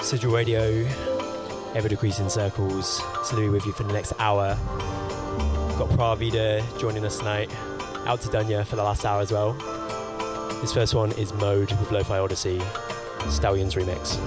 Sigil Radio, ever decreasing circles. So Louis with you for the next hour. Got Vida joining us tonight. Out to Dunya for the last hour as well. This first one is Mode with Lo-Fi Odyssey, Stallions remix.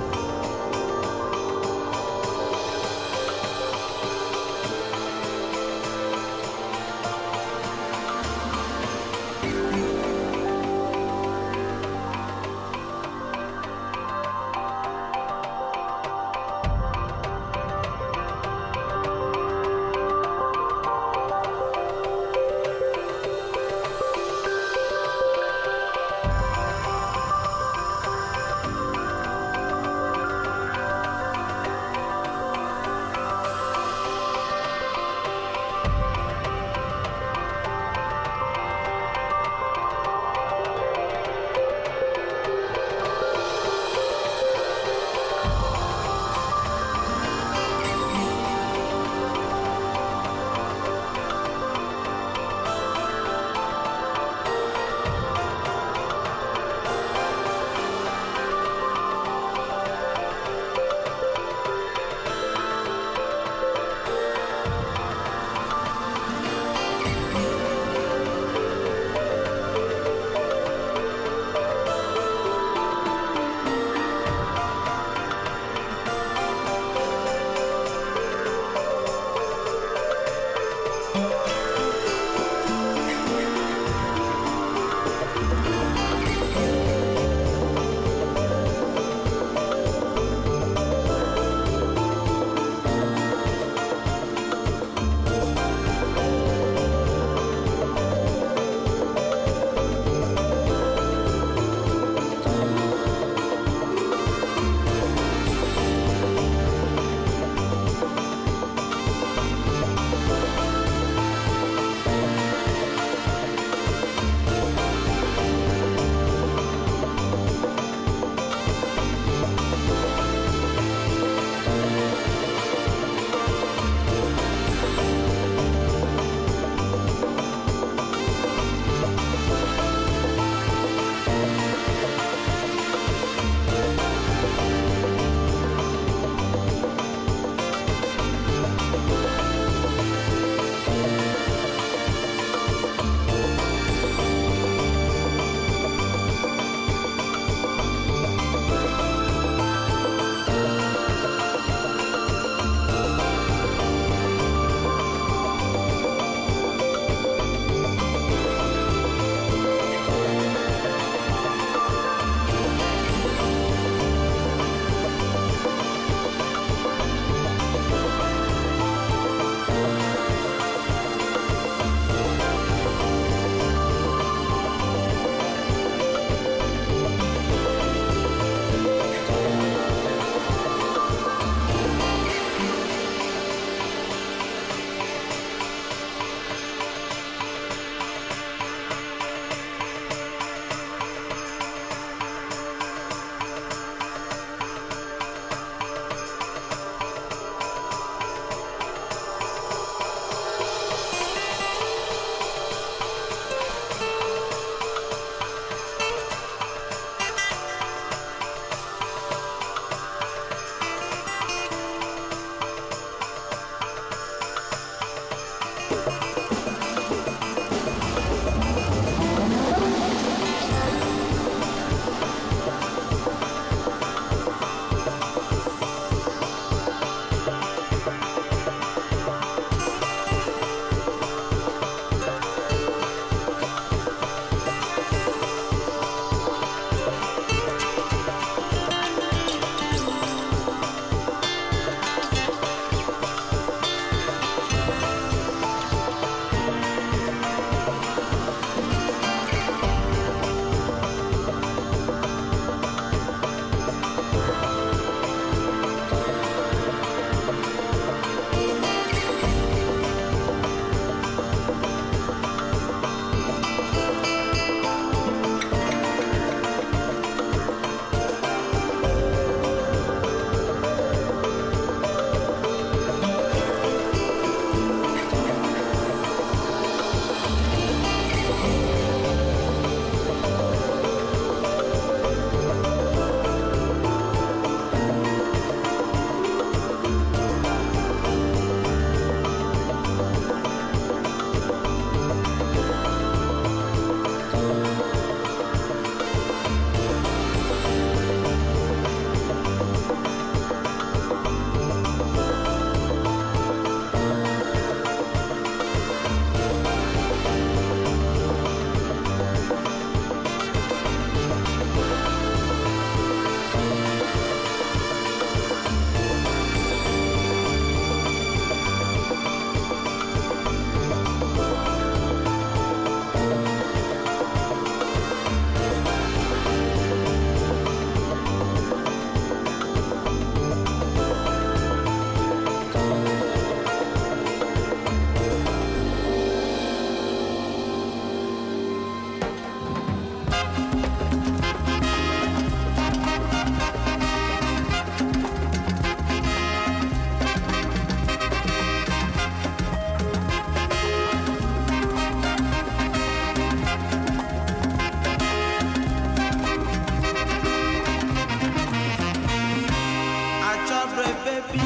baby,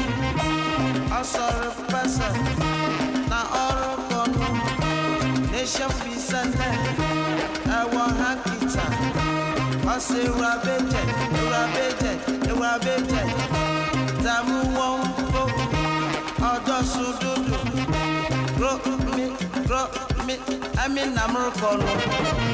I saw a person. Now all gone, nation be Sunday. I want Hakita. I say Rabete, Tamu won't go. Odo Sududu. Grow me, I'm in America.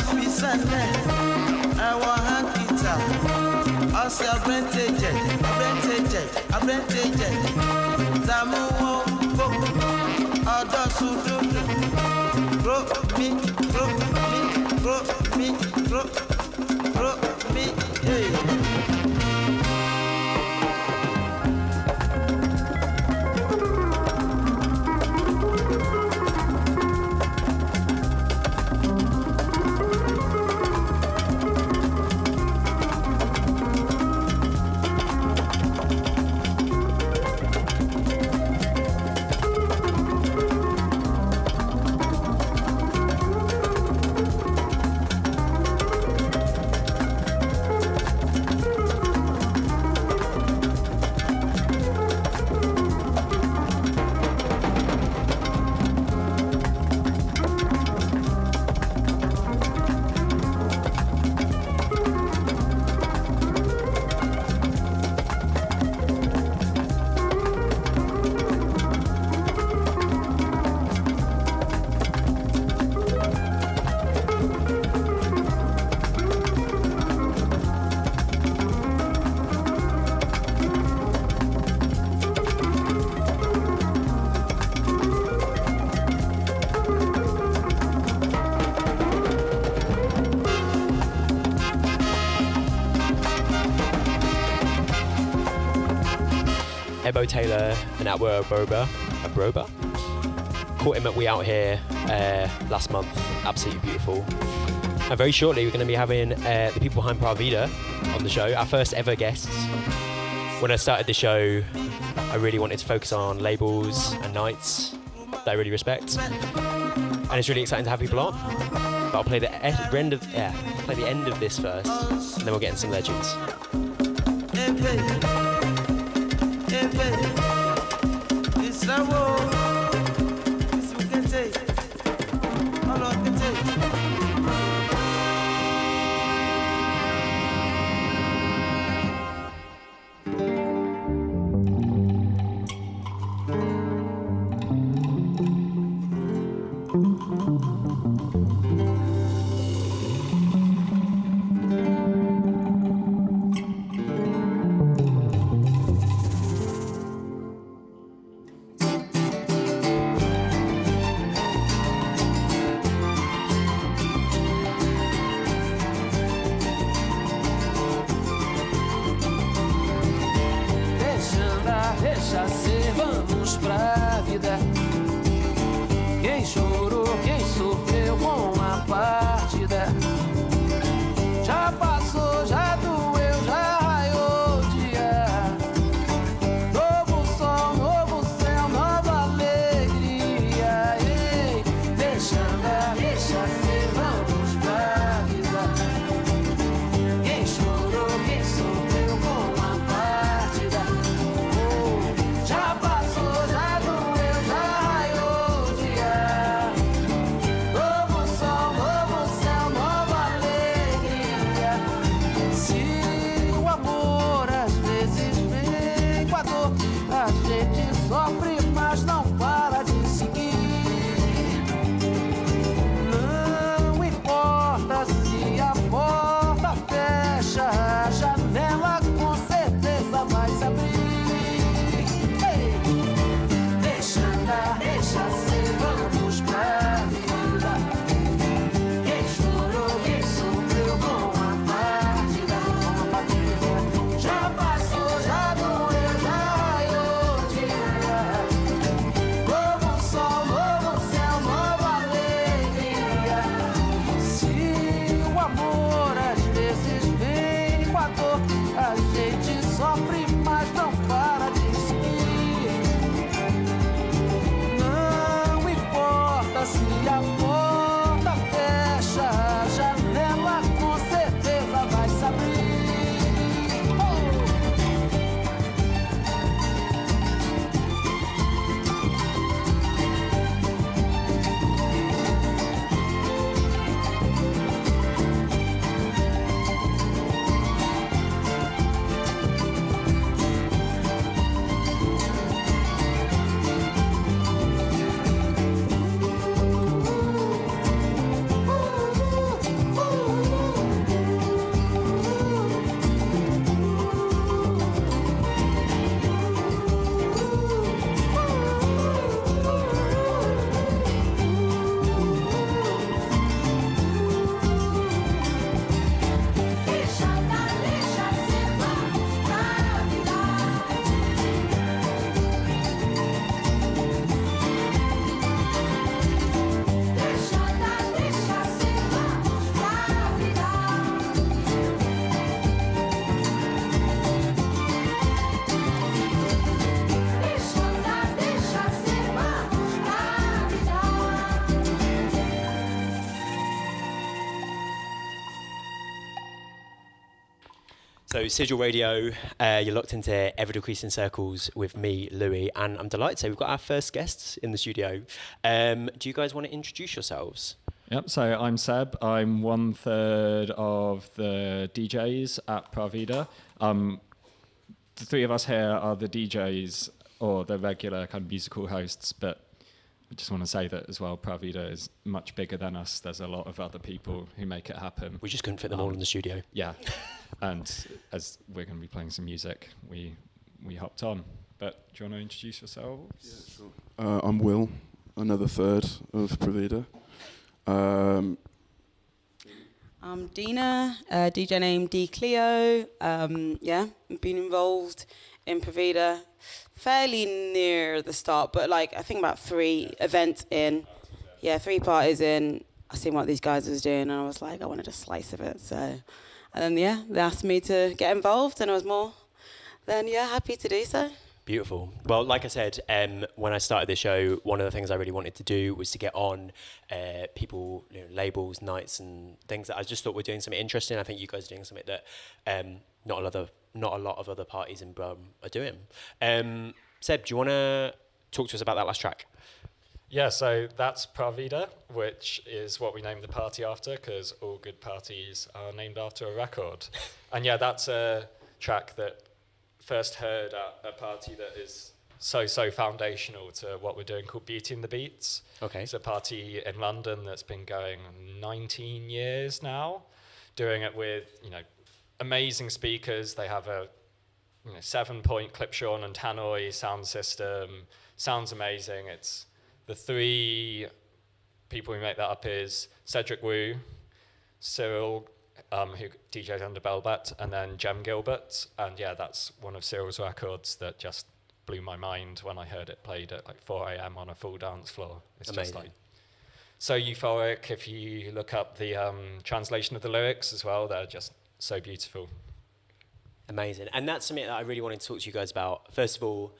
nation pisane ewa hankita ose abrenteje zamu wo boko odo sududu bro me hey. Ebo Taylor and Atwa Abroba. Caught him at We Out Here last month. Absolutely beautiful. And very shortly we're going to be having the people behind Vida on the show, our first ever guests. When I started the show, I really wanted to focus on labels and nights that I really respect. And it's really exciting to have people on. But I'll play the end of this first, and then we'll get in some legends. It's a war. It's we can take. How long can take? Já passou, já doeu. So Sigil Radio, you're locked into Ever Decreasing Circles with me, Louis, and I'm delighted to say we've got our first guests in the studio. Do you guys want to introduce yourselves? Yep, so I'm Seb. I'm 1/3 of the DJs at Vida. The three of us here are the DJs or the regular kind of musical hosts, but I just want to say that as well, Vida is much bigger than us. There's a lot of other people who make it happen. We just couldn't fit them all in the studio. Yeah, and as we're going to be playing some music, we hopped on. But do you want to introduce yourselves? Yeah, sure. I'm Will, another third of Vida. I'm Dina, DJ name D Cleo. Been involved in Vida fairly near the start, but I think about 3 events in. Yeah, 3 parties in. I seen what these guys was doing, and I was like, I wanted a slice of it. So, and then they asked me to get involved, and I was more than happy to do so. Beautiful. Well, like I said, when I started the show, one of the things I really wanted to do was to get on people, labels, nights, and things that I just thought were doing something interesting. I think you guys are doing something that not a lot of other parties in Brum are doing. Seb, do you want to talk to us about that last track? Yeah, so that's Vida, which is what we named the party after, because all good parties are named after a record. And yeah, that's a track that first heard at a party that is so foundational to what we're doing, called Beauty and the Beats. Okay. It's a party in London that's been going 19 years now, doing it with, amazing speakers. They have a 7-point Clipshawn and Tannoy sound system. Sounds amazing. It's the 3 people who make that up is Cedric Wu, Cyril, who DJs under Belbet, and then Jem Gilbert. And yeah, that's one of Cyril's records that just blew my mind when I heard it played at 4 a.m. on a full dance floor. It's amazing. Just so euphoric. If you look up the translation of the lyrics as well, they're just so beautiful. Amazing. And that's something that I really wanted to talk to you guys about. First of all,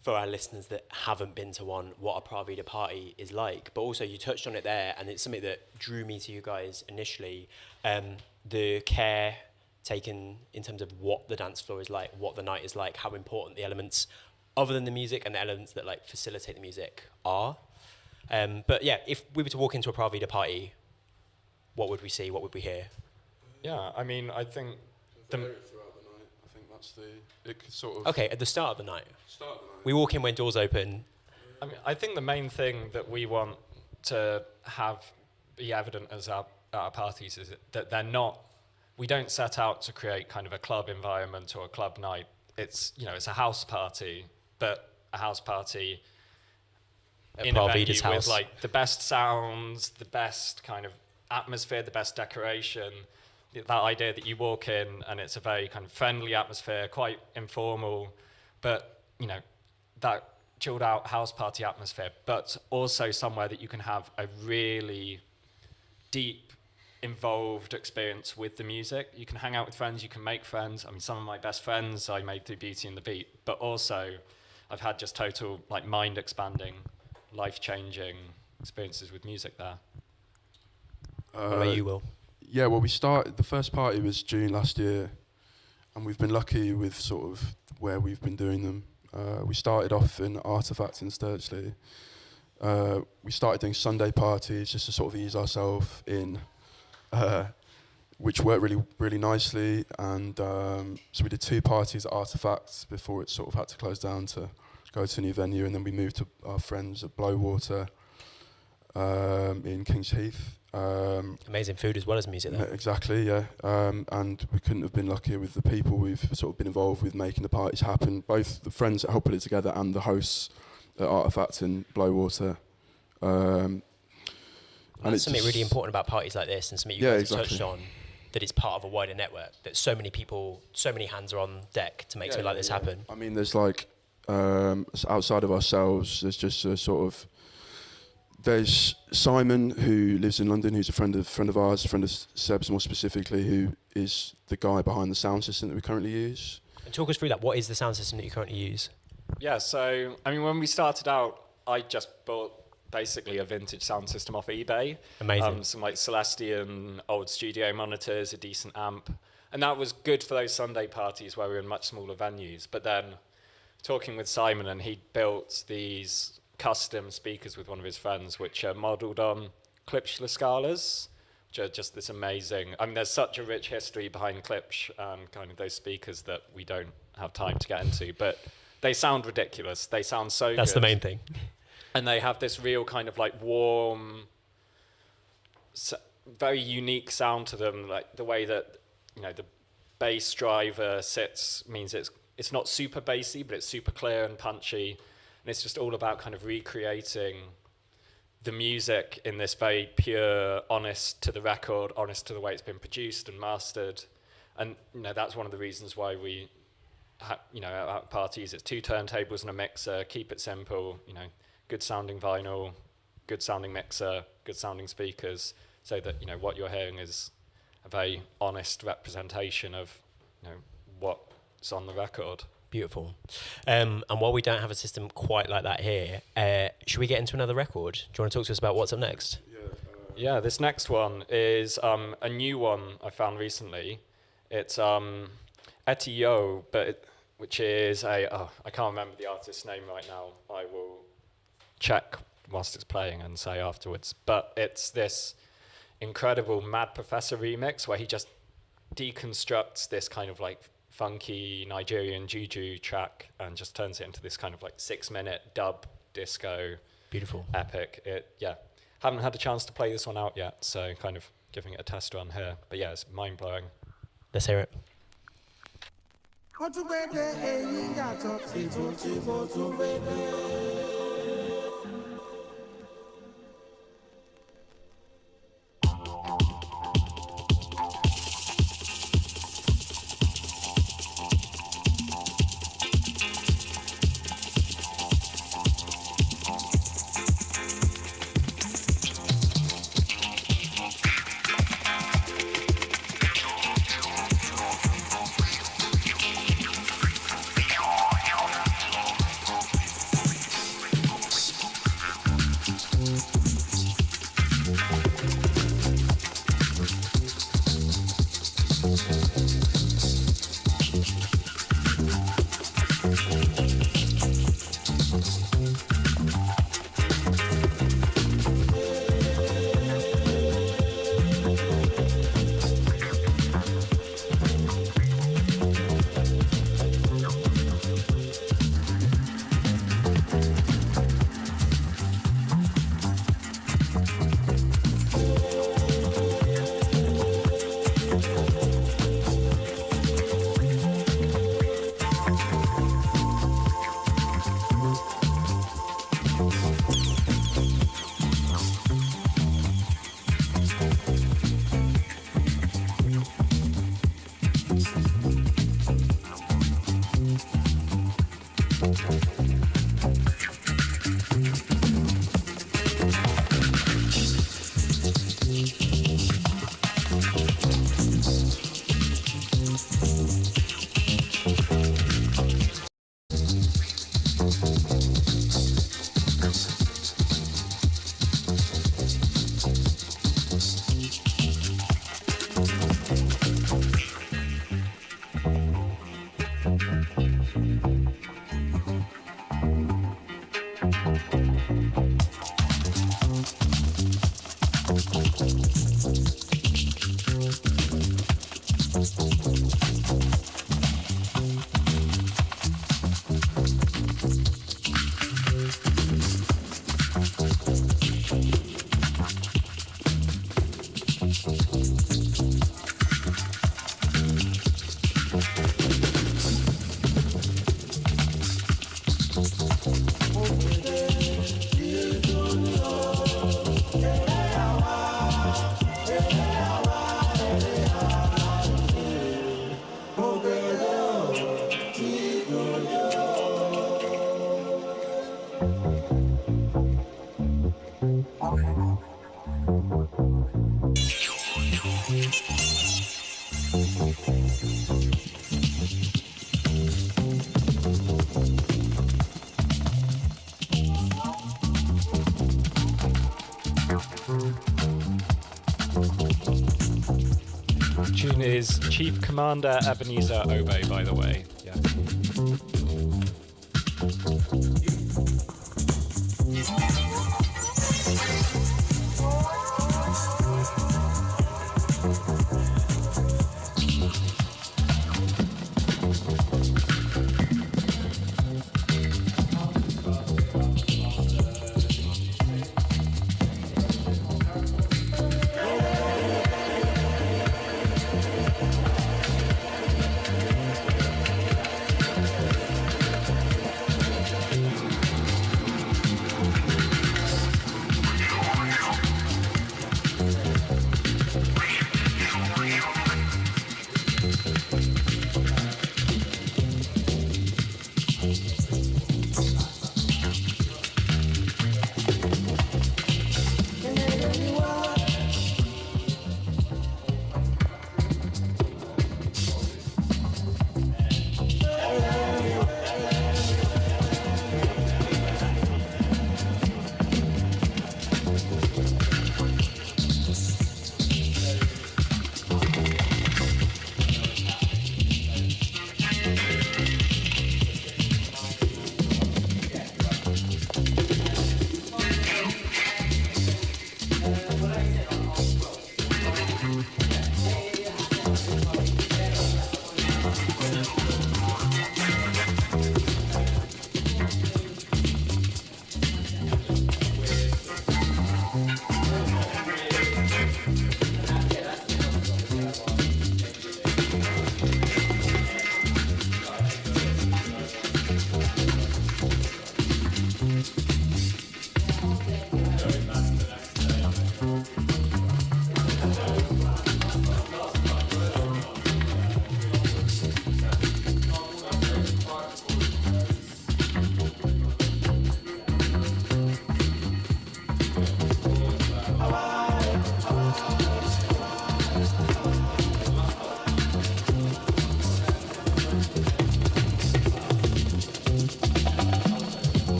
for our listeners that haven't been to one, what a Pravida party is like. But also you touched on it there, and it's something that drew me to you guys initially. The care taken in terms of what the dance floor is like, what the night is like, how important the elements other than the music and the elements that facilitate the music are. But yeah, if we were to walk into a Pravida party, what would we see? What would we hear? Yeah, I mean, I think Throughout the night, I think that's it could sort of... Okay, at the start of the night. We walk in when doors open. I mean, I think the main thing that we want to have be evident as at our parties is that they're not. We don't set out to create kind of a club environment or a club night. It's it's a house party, but a house party in a venue with the best sounds, the best kind of atmosphere, the best decoration. That idea that you walk in and it's a very kind of friendly atmosphere, quite informal, but that chilled out house party atmosphere, but also somewhere that you can have a really deep, involved experience with the music. You can hang out with friends, you can make friends. I mean, some of my best friends I made through Beauty and the Beat, but also I've had just total mind-expanding, life-changing experiences with music there. What about you, Will? Yeah, well, the first party was June last year, and we've been lucky with sort of where we've been doing them. We started off in Artefact in Sturchley. We started doing Sunday parties just to sort of ease ourselves in, which worked really, really nicely. And so we did 2 parties at Artefact before it sort of had to close down to go to a new venue. And then we moved to our friends at Blowwater in Kings Heath. Amazing food as well as music there. Exactly, yeah. And we couldn't have been luckier with the people we've sort of been involved with making the parties happen, both the friends that helped put it together and the hosts at Artefact in Blowwater. And it's something really important about parties like this, and something you guys have touched on, that it's part of a wider network, that so many people, so many hands are on deck to make something like this happen. I mean, there's outside of ourselves, there's just a sort of... There's Simon, who lives in London, who's a friend of ours, a friend of Seb's more specifically, who is the guy behind the sound system that we currently use. And talk us through that. What is the sound system that you currently use? Yeah, so, I mean, when we started out, I just bought basically a vintage sound system off eBay. Amazing. Some Celestian old studio monitors, a decent amp, And that was good for those Sunday parties where we were in much smaller venues. But then talking with Simon, and he built these custom speakers with one of his friends, which are modelled on Klipsch Scalas, which are just this amazing... I mean, there's such a rich history behind Klipsch and kind of those speakers that we don't have time to get into, but they sound ridiculous. They sound so That's good. the main thing. And they have this real kind of like warm, very unique sound to them, like the way that, you know, the bass driver sits means it's not super bassy, but it's super clear and punchy. And it's just all about kind of recreating the music in this very pure, honest to the record, honest to the way it's been produced and mastered. And, you know, that's one of the reasons why we, you know, at parties, it's 2 turntables and a mixer, keep it simple, you know, good sounding vinyl, good sounding mixer, good sounding speakers, so that, you know, what you're hearing is a very honest representation of, you know, what's on the record. Beautiful. And while we don't have a system quite like that here, should we get into another record? Do you want to talk to us about what's up next? Yeah, this next one is a new one I found recently. It's Etio, which is I can't remember the artist's name right now. I will check whilst it's playing and say afterwards. But it's this incredible Mad Professor remix where he just deconstructs this kind of like funky Nigerian juju track and just turns it into this kind of like 6-minute dub disco. Beautiful. Epic. Haven't had a chance to play this one out yet, so kind of giving it a test run here. But yeah, it's mind-blowing. Let's hear it. Tune is Chief Commander Ebenezer Obey, by the way. Yeah.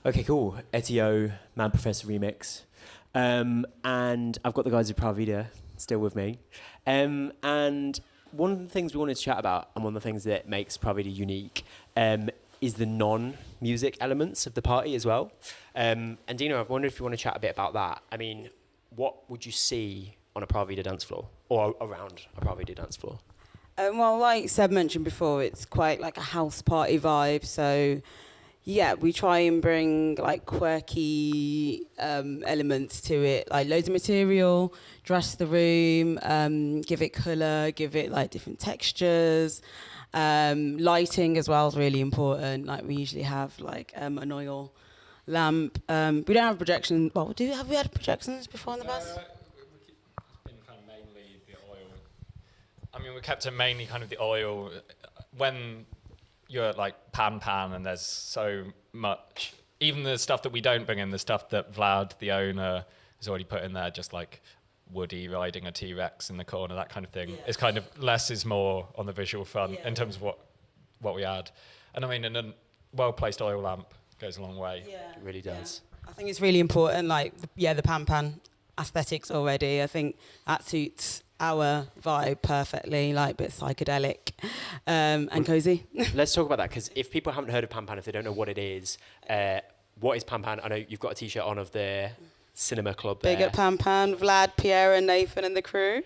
Okay, cool. Etio, Man Professor remix. And I've got the guys of Vida still with me. And one of the things we wanted to chat about, and one of the things that makes Vida unique, is the non-music elements of the party as well. And Dino, I wondered if you want to chat a bit about that. I mean, what would you see on a Vida dance floor, or around a Vida dance floor? Well, like Seb mentioned before, it's quite like a house party vibe. So, yeah, we try and bring like quirky elements to it, like loads of material, dress the room, give it colour, give it like different textures. Lighting as well is really important. Like we usually have like an oil lamp. We don't have projection. Well, have we had projections before in the past? It's been kind of mainly the oil. I mean, we kept it mainly kind of the oil. When you're at like Pan and there's so much, even the stuff that we don't bring in, the stuff that Vlad, the owner, has already put in there, just like Woody riding a T-Rex in the corner, that kind of thing. Yeah. It's kind of less is more on the visual front in terms of what we add. And I mean, and a well-placed oil lamp goes a long way. Yeah. It really does. I think it's really important, like, the Pan aesthetics already. I think that suits our vibe perfectly, like a bit psychedelic and cozy. Let's talk about that, because if people haven't heard of Pan, if they don't know what it is, what is Pan? I know you've got a T-shirt on of the cinema club there. Big up Pan, Vlad, Pierre and Nathan and the crew.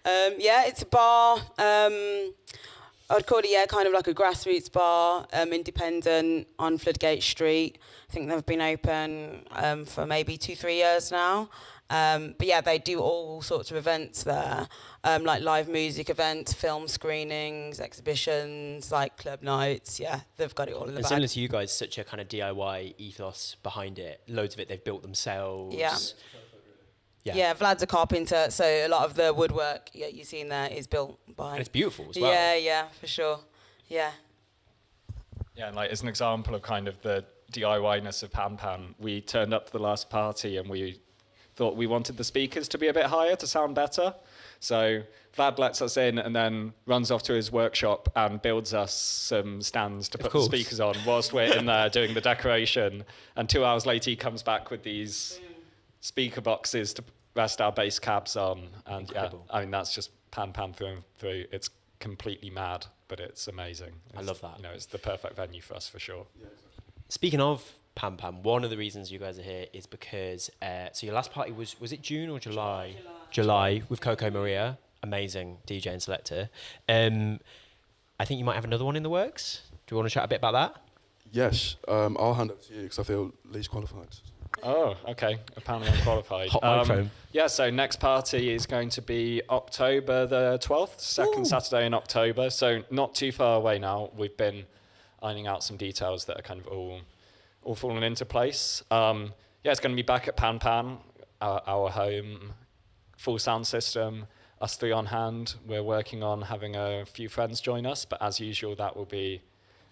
It's a bar. I'd call it, kind of like a grassroots bar, independent on Floodgate Street. I think they've been open for maybe 2-3 years now. They do all sorts of events there, like live music events, film screenings, exhibitions, like club nights. Yeah, they've got it all in the bag. Similar to you guys, such a kind of DIY ethos behind it. Loads of it they've built themselves. Yeah, Vlad's a carpenter, so a lot of the woodwork you've seen there is built by... And it's beautiful as well. Yeah, for sure. Yeah. Yeah, and like as an example of kind of the DIY-ness of Pan Pan, we turned up to the last party and we thought we wanted the speakers to be a bit higher to sound better. So Vlad lets us in and then runs off to his workshop and builds us some stands to put the speakers on whilst we're in there doing the decoration. And 2 hours later, he comes back with these speaker boxes to rest our bass cabs on. And incredible. Yeah, I mean, that's just Pan Pan through and through. It's completely mad, but it's amazing. I love that. You know, it's the perfect venue for us for sure. Yeah, exactly. Speaking of Pan Pan, one of the reasons you guys are here is because so your last party was it June or July? July with Coco Maria, amazing DJ and selector. I think you might have another one in the works. Do you want to chat a bit about that? Yes, I'll hand it to you because I feel least qualified. Oh, okay. Apparently I'm qualified. Hot microphone. Yeah, so next party is going to be October the 12th, second Saturday in October. So not too far away now. We've been ironing out some details that are kind of all falling into place. Yeah, it's going to be back at Pan Pan, our home, full sound system, us three on hand. We're working on having a few friends join us, but as usual, that will be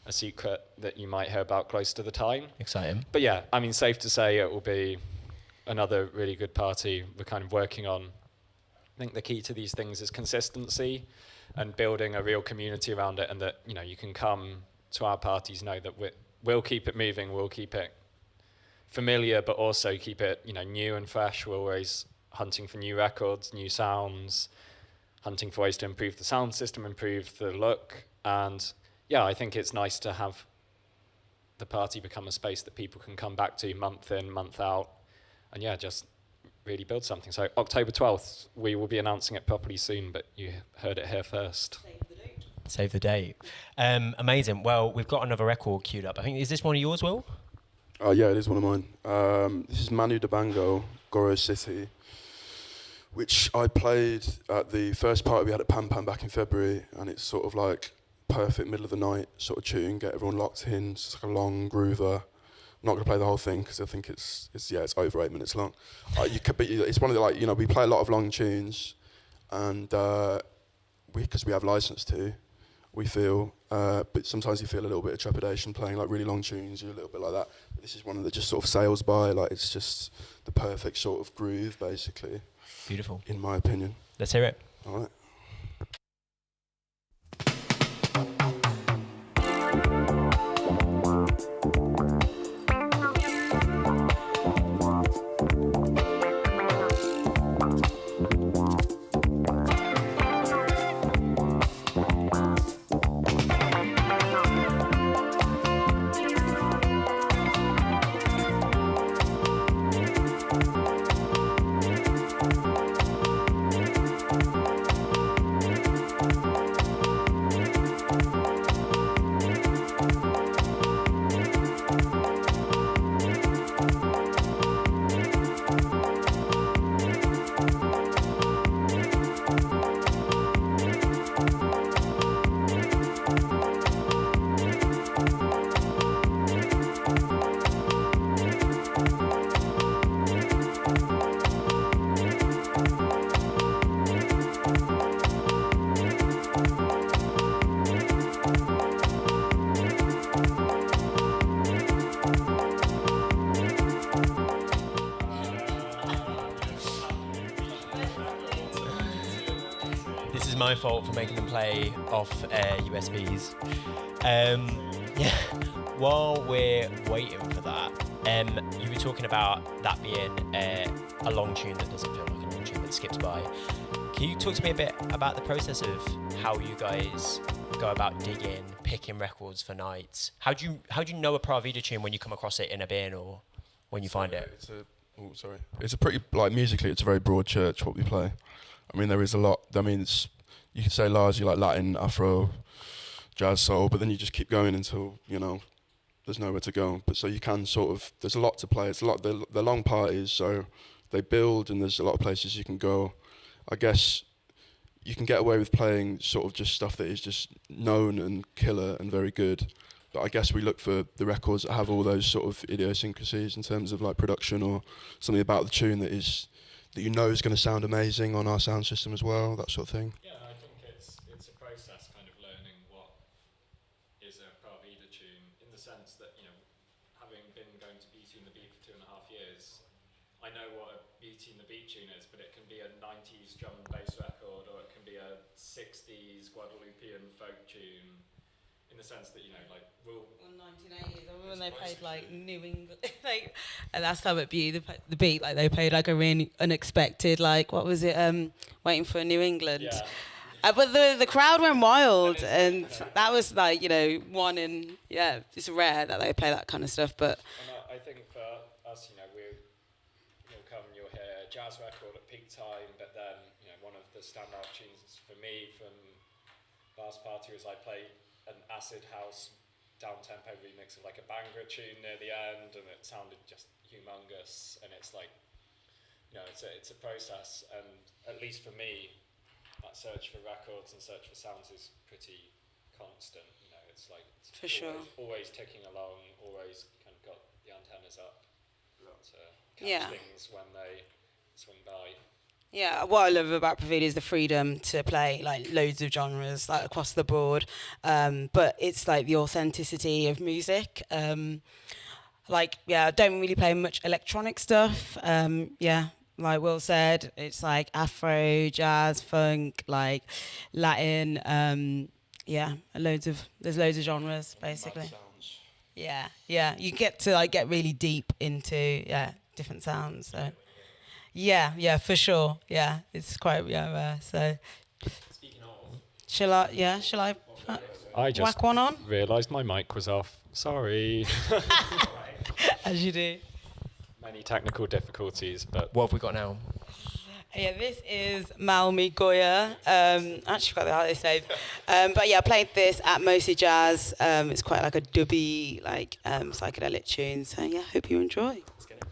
a secret that you might hear about close to the time. Exciting. But yeah, I mean, safe to say it will be another really good party we're kind of working on. I think the key to these things is consistency and building a real community around it, and that, you know, you can come to our parties, know that we'll keep it moving, we'll keep it familiar, but also keep it, you know, new and fresh. We're always hunting for new records, new sounds, hunting for ways to improve the sound system, improve the look. And yeah, I think it's nice to have the party become a space that people can come back to month in, month out, and yeah, just really build something. So October 12th, we will be announcing it properly soon, but you heard it here first. Save the date. Amazing. Well, we've got another record queued up. I think, is this one of yours, Will? Yeah, it is one of mine. This is Manu Dibango, Goro City, which I played at the first party we had at Pan Pan back in February, and it's sort of like perfect middle of the night sort of tune, get everyone locked in. It's like a long groover. I'm not going to play the whole thing because I think it's over 8 minutes long. It's one of the, like, you know, we play a lot of long tunes, and because we have license to, we feel, but sometimes you feel a little bit of trepidation playing like really long tunes. You're a little bit like that. But this is one that just sort of sails by, like it's just the perfect sort of groove, basically. Beautiful. In my opinion. Let's hear it. All right. My fault for making them play off USBs. Yeah, while we're waiting for that, you were talking about that being a long tune that doesn't feel like a long tune that skips by. Can you talk to me a bit about the process of how you guys go about digging, picking records for nights? How do you know a Vida tune when you come across it in a bin or when you find it? It's a pretty, like, musically, it's a very broad church what we play. I mean, there is a lot. I mean, you could say largely like Latin, Afro, jazz, soul, but then you just keep going until, you know, there's nowhere to go. But so you can sort of, there's a lot to play. It's a lot, they're long parties, so they build, and there's a lot of places you can go. I guess you can get away with playing sort of just stuff that is just known and killer and very good. But I guess we look for the records that have all those sort of idiosyncrasies in terms of like production or something about the tune that you know is going to sound amazing on our sound system as well, that sort of thing. Yeah, I think it's a process, kind of learning what is a Vida tune, in the sense that, you know, having been I know what a Beauty and the Beat tune is, but it can be a 90s drum and bass record, or it can be a 60s Guadeloupean folk tune, in the sense that, you know, like, we'll... In 1980s, I remember when they played, like, New England, like, and last time at Beauty, the Beat, like, they played, like, a really unexpected, like, what was it, Waiting for New England. Yeah. But the crowd went wild, and that was, like, you know, one in, yeah, it's rare that they play that kind of stuff, but... And I think for us, you know, you'll come and you'll hear a jazz record at peak time, but then, you know, one of the standout tunes for me from last party was I played an acid house down-tempo remix of like a Bhangra tune near the end, and it sounded just humongous, and it's like, you know, it's a process, and at least for me, that search for records and search for sounds is pretty constant, you know, it's like For sure. always ticking along, always kind of got the antennas up to catch things when they swing by. Yeah, what I love about Pravida is the freedom to play like loads of genres, like across the board. But it's like the authenticity of music. Like, yeah, I don't really play much electronic stuff. Yeah, like Will said, it's like Afro, jazz, funk, like Latin. Yeah, there's loads of genres basically. Yeah, you get to like get really deep into different sounds. So. Yeah, for sure. Yeah, it's quite rare. So, Speaking of, shall I I just whack one on? realised my mic was off. Sorry. As you do. Many technical difficulties, but what have we got now? Yeah, this is Malmi Goya. Actually forgot the artist name. But yeah, I played this at Mostly Jazz. It's quite like a dubby, like psychedelic tune. So yeah, hope you enjoy. Let's get it.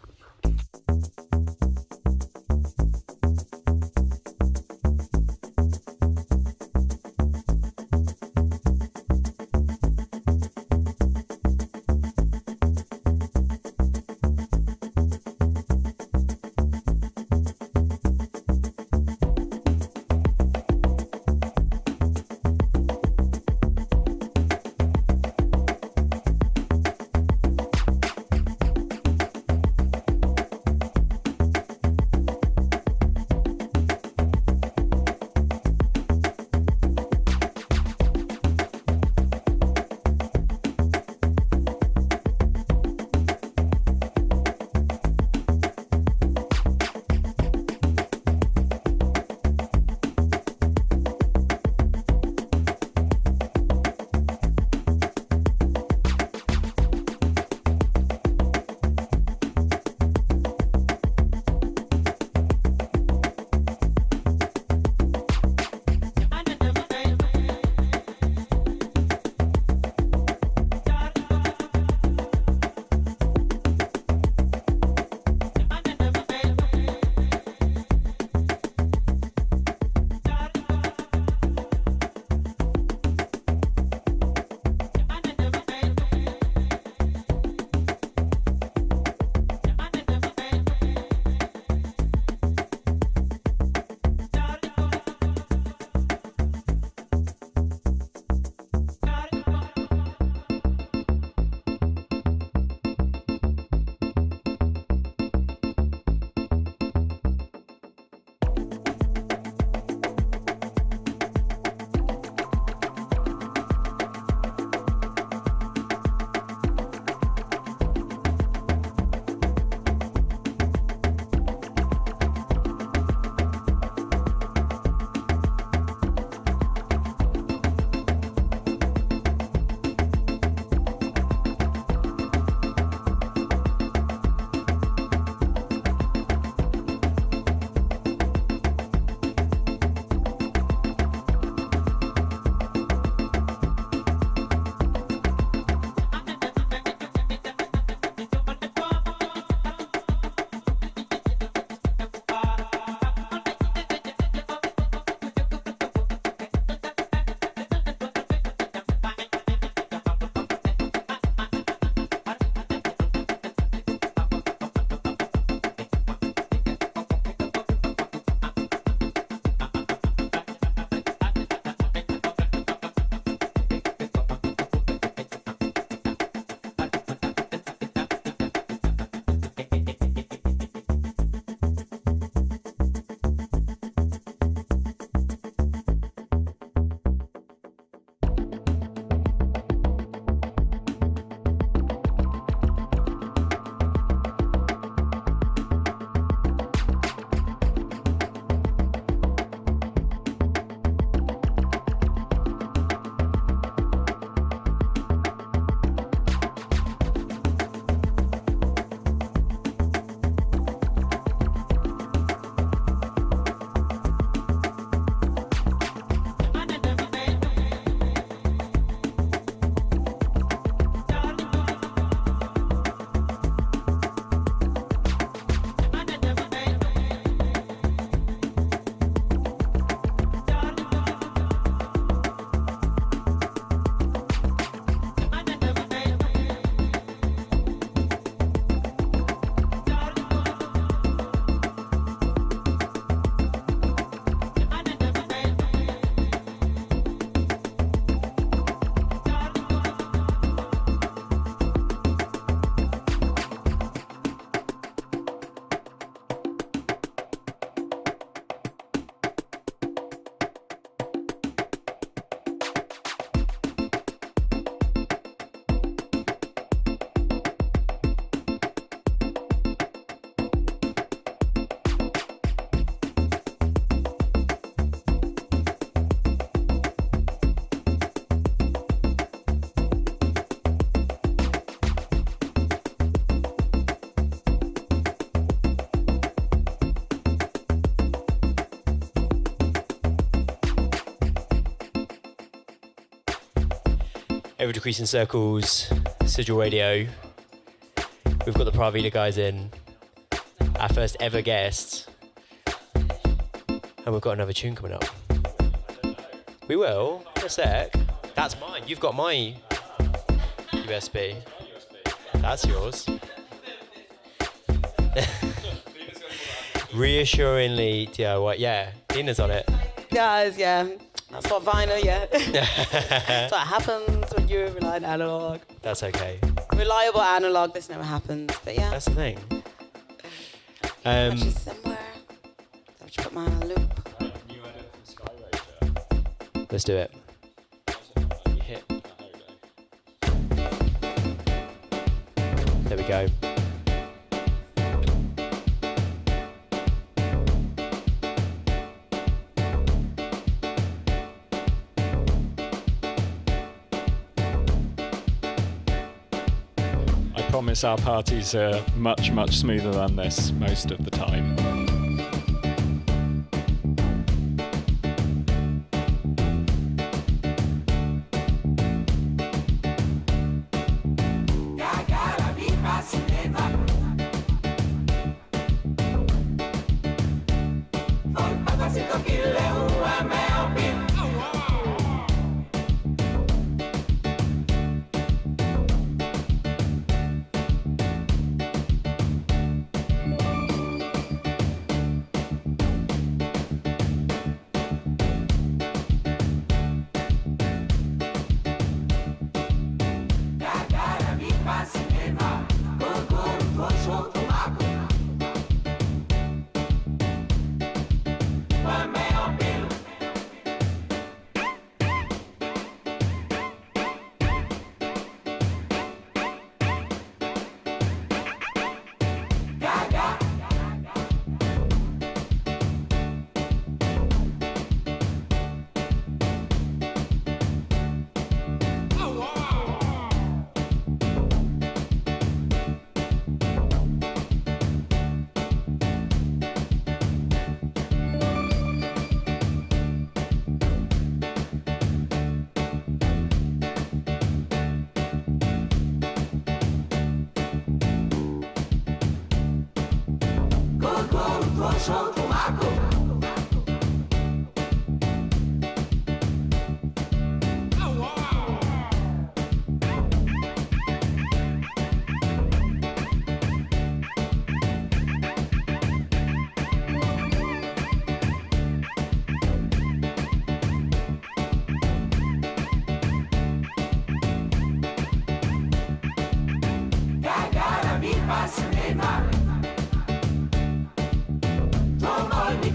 Every Decreasing Circles, Sigil Radio. We've got the Vida guys in, our first ever guests, and we've got another tune coming up. We will, in a sec. That's mine. You've got my USB. That's yours. Reassuringly DIY. Yeah, Dina's on it. Guys, yeah. That's what vinyl, yeah. That's what happens when you rely on analog. That's okay. Reliable analog, this never happens. But yeah. That's the thing. Actually somewhere. I should put my loop. Let's do it. Hit. There we go. I promise our parties are much, much smoother than this most of the time. Cinema. Don't hold me,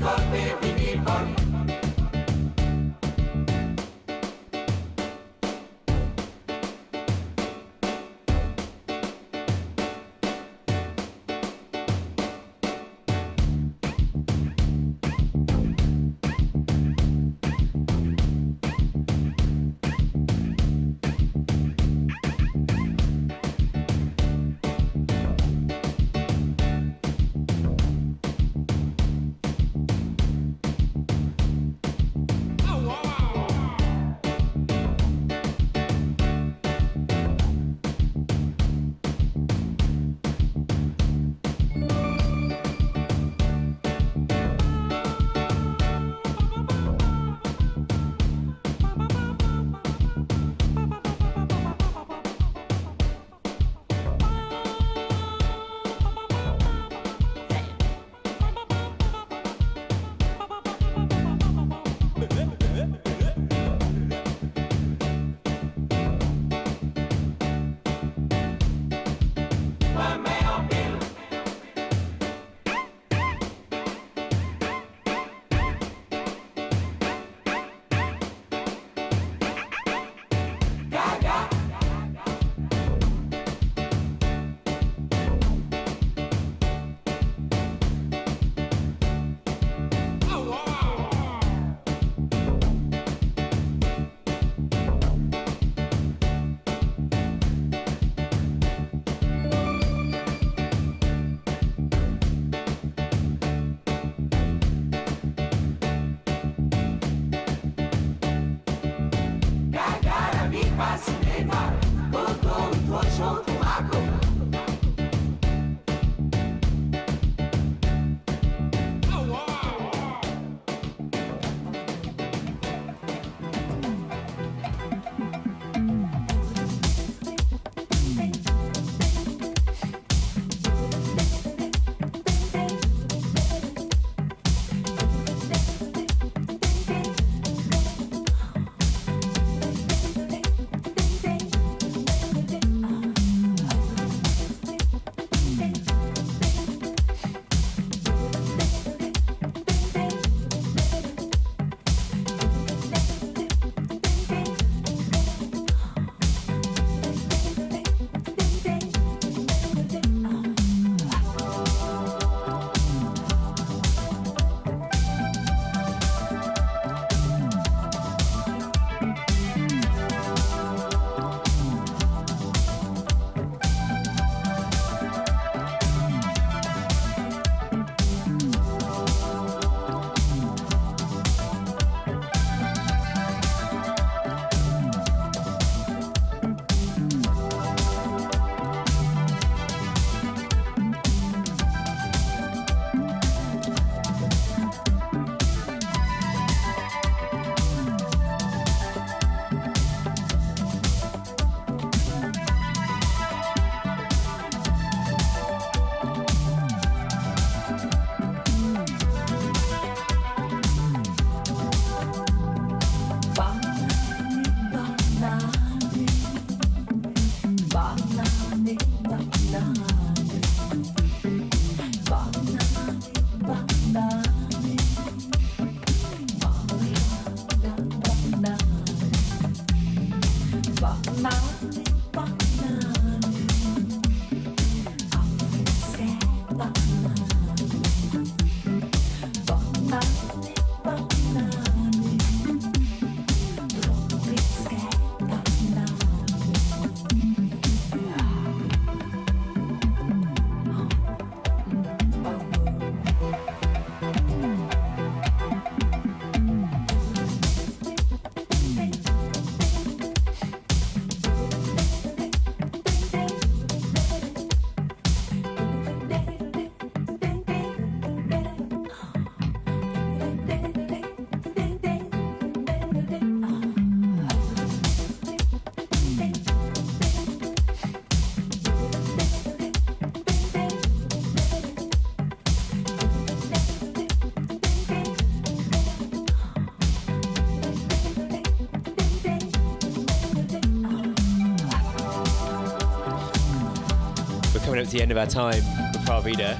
to the end of our time with Vida.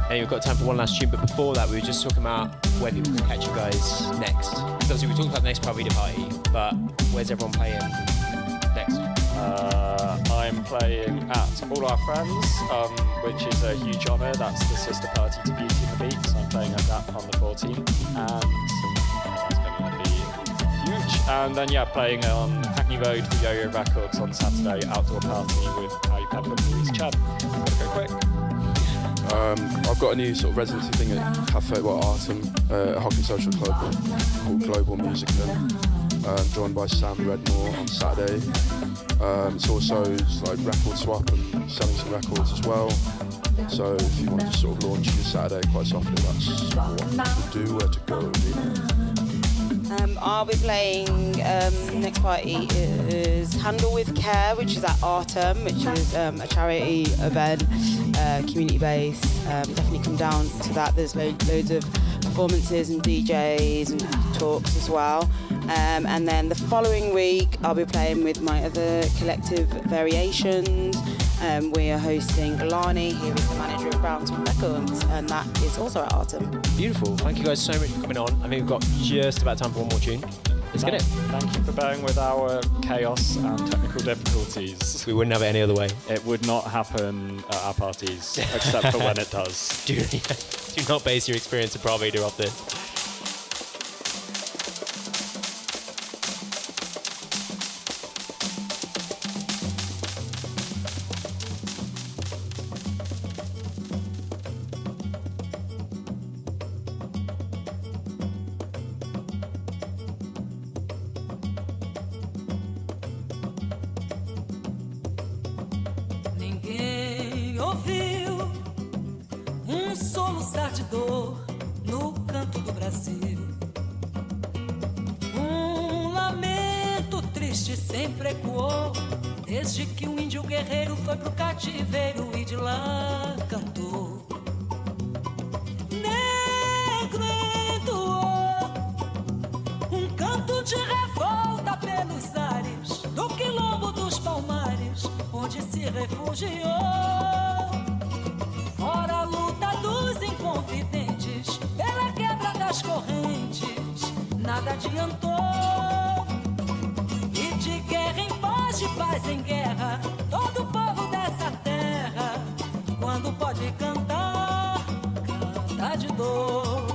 And we've got time for one last tune, but before that we were just talking about where people can catch you guys next. Because obviously we talked about the next Vida party, but where's everyone playing next? I'm playing at All Our Friends, which is a huge honour. That's the sister party to Beauty and the Beat, so I'm playing at that on the 14th, and that's going to be huge. And then playing on Hackney Road for Yo-Yo Records on Saturday, outdoor party with Harry Pepper and Louise Chad. Gotta go quick. I've got a new sort of residency thing at Cafe Artem, a hockey social club called Global Music Then, joined by Sam Redmore on Saturday. It's also like record swap and selling some records as well. So if you want to sort of launch your Saturday quite softly, that's what to do, where to go. I'll be playing, next party is Handle With Care, which is at Artem, which is a charity event, community-based. Definitely come down to that. There's loads of performances and DJs and talks as well. And then the following week, I'll be playing with my other collective, Variations. We are hosting Alani, he is the manager of Brownswood Records, and that is also at Artem. Beautiful. Thank you guys so much for coming on. I think we've got just about time for one more tune. Let's get it. Thank you for bearing with our chaos and technical difficulties. We wouldn't have it any other way. It would not happen at our parties, except for when it does. Do not base your experience of Vida off this. sempre ecoou, desde que um índio guerreiro foi pro cativeiro e de lá cantou. Negro entoou um canto de revolta pelos ares do quilombo dos Palmares, onde se refugiou. Fora a luta dos inconfidentes, pela quebra das correntes, nada adiantou. E de guerra em paz, de paz em guerra, todo o povo dessa terra, quando pode cantar, canta de dor.